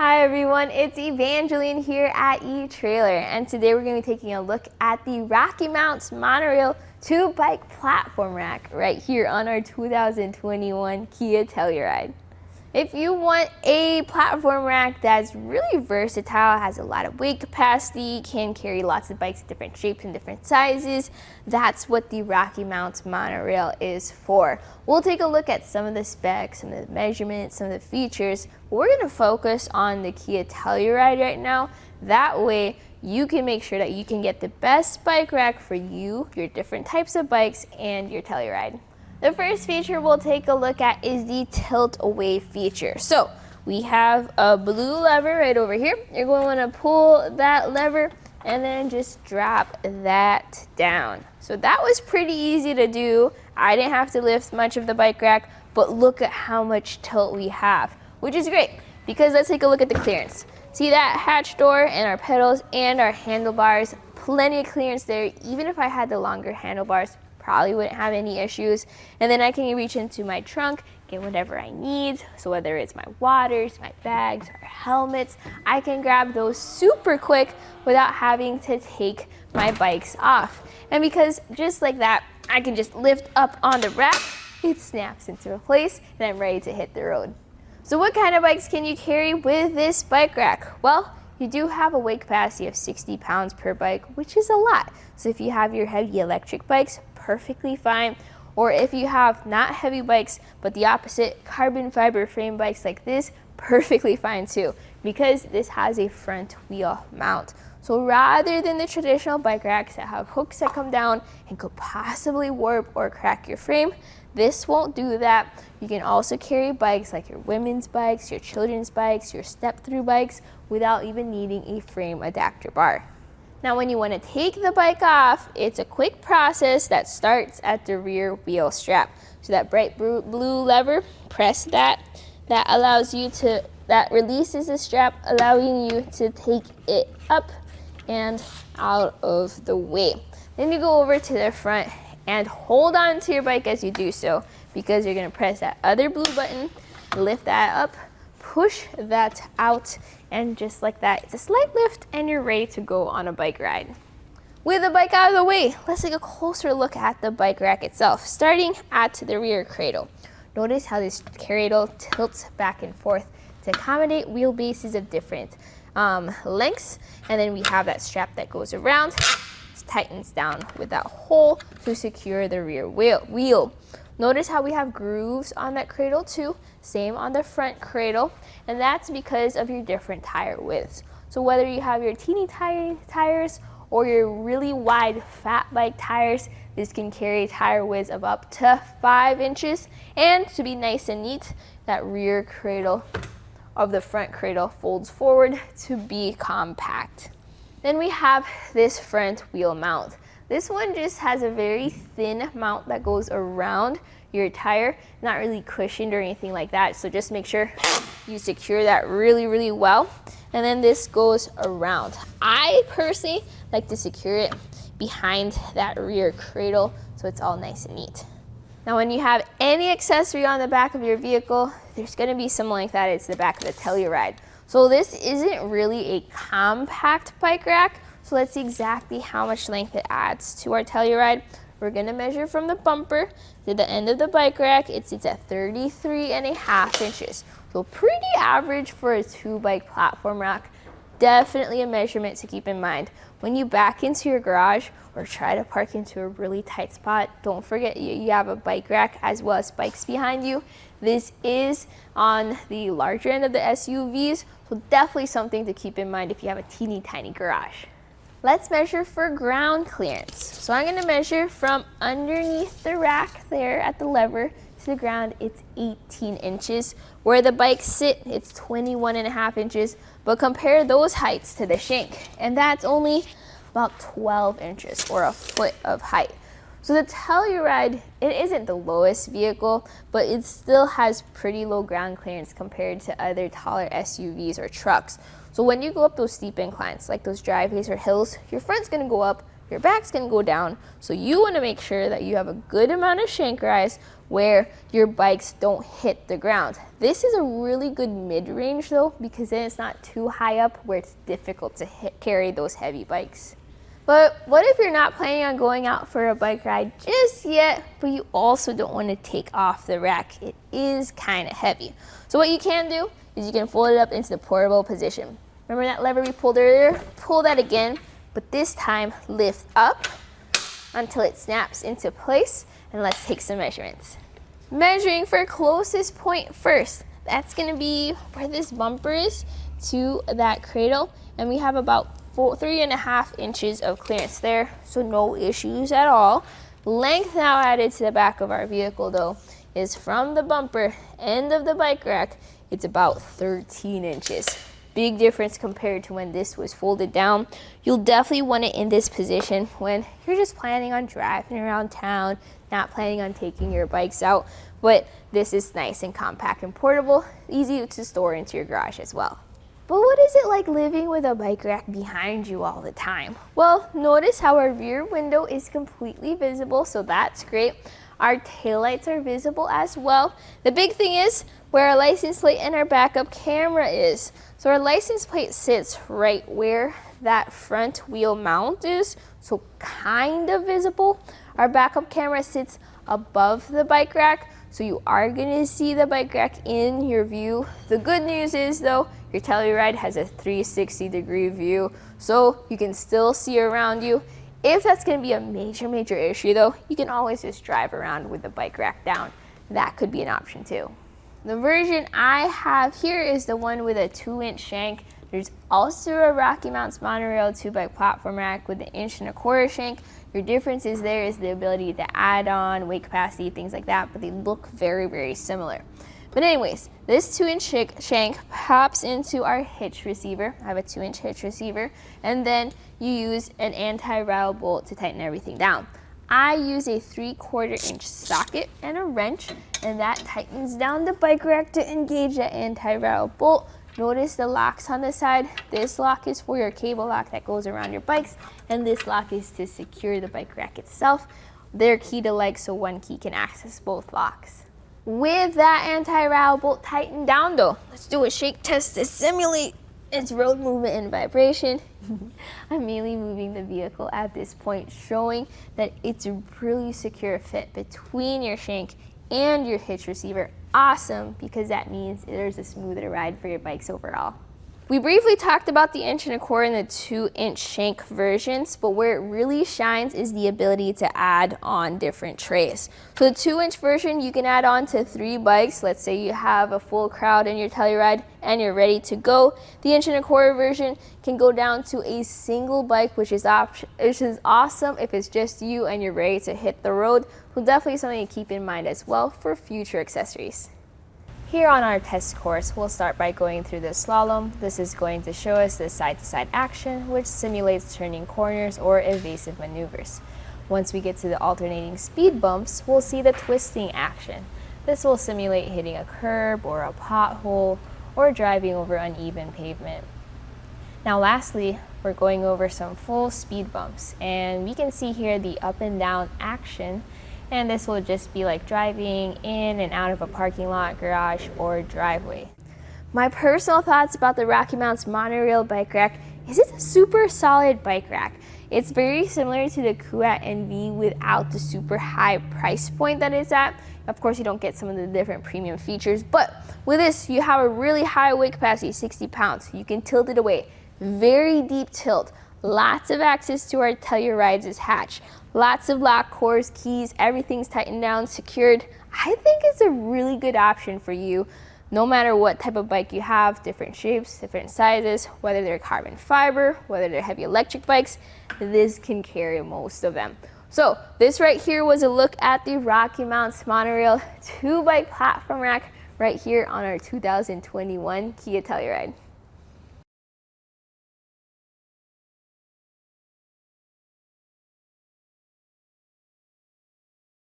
Hi everyone, it's Evangeline here at etrailer, and today we're going to be taking a look at the RockyMounts MonoRail 2-bike platform rack right here on our 2021 Kia Telluride. If you want a platform rack that's really versatile, has a lot of weight capacity, can carry lots of bikes in different shapes and different sizes, that's what the RockyMounts MonoRail is for. We'll take a look at some of the specs, some of the measurements, some of the features. We're going to focus on the Kia Telluride right now. That way you can make sure that you can get the best bike rack for you, your different types of bikes, and your Telluride. The first feature we'll take a look at is the tilt away feature. So we have a blue lever right over here. You're going to want to pull that lever and then just drop that down. So that was pretty easy to do. I didn't have to lift much of the bike rack, but look at how much tilt we have, which is great because let's take a look at the clearance. See that hatch door and our pedals and our handlebars, plenty of clearance there. Even if I had the longer handlebars, probably wouldn't have any issues. And then I can reach into my trunk, get whatever I need. So whether it's my waters, my bags, or helmets, I can grab those super quick without having to take my bikes off. And because just like that, I can just lift up on the rack, it snaps into place, and I'm ready to hit the road. So what kind of bikes can you carry with this bike rack? Well, you do have a weight capacity of 60 pounds per bike, which is a lot. So if you have your heavy electric bikes, perfectly fine. Or if you have not heavy bikes, but the opposite, carbon fiber frame bikes like this, perfectly fine too, because this has a front wheel mount. So rather than the traditional bike racks that have hooks that come down and could possibly warp or crack your frame, this won't do that. You can also carry bikes like your women's bikes, your children's bikes, your step-through bikes without even needing a frame adapter bar. Now when you want to take the bike off, it's a quick process that starts at the rear wheel strap. So that bright blue lever, press that. That releases the strap, allowing you to take it up and out of the way. Then you go over to the front and hold on to your bike as you do so, because you're going to press that other blue button, lift that up, push that out, and just like that, it's a slight lift and you're ready to go on a bike ride. With the bike out of the way, let's take a closer look at the bike rack itself, starting at the rear cradle. Notice how this cradle tilts back and forth to accommodate wheelbases of different lengths, and then we have that strap that goes around, tightens down with that hole to secure the rear wheel. Notice how we have grooves on that cradle too, same on the front cradle, and that's because of your different tire widths. So whether you have your teeny tiny tires or your really wide fat bike tires, this can carry tire widths of up to 5 inches. And to be nice and neat, that rear cradle of the front cradle folds forward to be compact. Then we have this front wheel mount. This one just has a very thin mount that goes around your tire, not really cushioned or anything like that. So just make sure you secure that really, really well. And then this goes around. I personally like to secure it behind that rear cradle so it's all nice and neat. Now when you have any accessory on the back of your vehicle, there's gonna be something like that. It's the back of the Telluride. So this isn't really a compact bike rack. So let's see exactly how much length it adds to our Telluride. We're gonna measure from the bumper to the end of the bike rack. It sits at 33.5 inches. So pretty average for a 2-bike platform rack. Definitely a measurement to keep in mind. When you back into your garage or try to park into a really tight spot, don't forget you have a bike rack as well as bikes behind you. This is on the larger end of the SUVs, so definitely something to keep in mind if you have a teeny tiny garage. Let's measure for ground clearance. So I'm going to measure from underneath the rack there at the lever to the ground. It's 18 inches. Where the bikes sit, it's 21.5 inches. But compare those heights to the shank, and that's only about 12 inches or a foot of height. So the Telluride, it isn't the lowest vehicle, but it still has pretty low ground clearance compared to other taller SUVs or trucks. So when you go up those steep inclines, like those driveways or hills, your front's gonna go up, your back's gonna go down. So you wanna make sure that you have a good amount of shank rise where your bikes don't hit the ground. This is a really good mid-range though, because then it's not too high up where it's difficult to carry those heavy bikes. But what if you're not planning on going out for a bike ride just yet, but you also don't want to take off the rack? It is kind of heavy. So what you can do is you can fold it up into the portable position. Remember that lever we pulled earlier? Pull that again, but this time lift up until it snaps into place, and let's take some measurements. Measuring for closest point first. That's gonna be where this bumper is to that cradle, and we have about 3.5 inches of clearance there, so no issues at all. Length now added to the back of our vehicle though is from the bumper end of the bike rack, it's about 13 inches. Big difference compared to when this was folded down. You'll definitely want it in this position when you're just planning on driving around town, not planning on taking your bikes out, but this is nice and compact and portable, easy to store into your garage as well. But what is it like living with a bike rack behind you all the time? Well, notice how our rear window is completely visible, so that's great. Our taillights are visible as well. The big thing is where our license plate and our backup camera is. So our license plate sits right where that front wheel mount is, so kind of visible. Our backup camera sits above the bike rack, so you are gonna see the bike rack in your view. The good news is though, your Telluride has a 360-degree view, so you can still see around you. If that's gonna be a major issue though, you can always just drive around with the bike rack down. That could be an option too. The version I have here is the one with a 2-inch shank. There's also a RockyMounts MonoRail 2-bike platform rack with an 1.25 inch shank. Your differences there is the ability to add on weight capacity, things like that, but they look very similar. But anyways, this 2-inch shank pops into our hitch receiver. I have a 2-inch hitch receiver, and then you use an anti-rattle bolt to tighten everything down. I use a 3/4 inch socket and a wrench, and that tightens down the bike rack to engage that anti-rattle bolt. Notice the locks on the side. This lock is for your cable lock that goes around your bikes, and this lock is to secure the bike rack itself. They're key to like, so one key can access both locks. With that anti-rattle bolt tightened down though, let's do a shake test to simulate its road movement and vibration. I'm mainly moving the vehicle at this point, showing that it's a really secure fit between your shank and your hitch receiver. Awesome, because that means there's a smoother ride for your bikes overall. We briefly talked about the 1.25 and the 2-inch shank versions, but where it really shines is the ability to add on different trays. So the 2-inch version, you can add on to 3 bikes. Let's say you have a full crowd in your Telluride and you're ready to go. The 1.25 version can go down to a single bike, which is awesome if it's just you and you're ready to hit the road. So definitely something to keep in mind as well for future accessories. Here on our test course, we'll start by going through the slalom. This is going to show us the side-to-side action, which simulates turning corners or evasive maneuvers. Once we get to the alternating speed bumps, we'll see the twisting action. This will simulate hitting a curb or a pothole or driving over uneven pavement. Now lastly, we're going over some full speed bumps, and we can see here the up and down action. And this will just be like driving in and out of a parking lot, garage, or driveway. My personal thoughts about the RockyMounts MonoRail bike rack is it's a super solid bike rack. It's very similar to the Kia NV without the super high price point that it's at. Of course, you don't get some of the different premium features, but with this, you have a really high weight capacity, 60 pounds. You can tilt it away. Very deep tilt. Lots of access to our Telluride's hatch. Lots of lock cores, keys, everything's tightened down, secured. I think it's a really good option for you, no matter what type of bike you have, different shapes, different sizes, whether they're carbon fiber, whether they're heavy electric bikes, this can carry most of them. So this right here was a look at the RockyMounts MonoRail 2-bike platform rack right here on our 2021 Kia Telluride.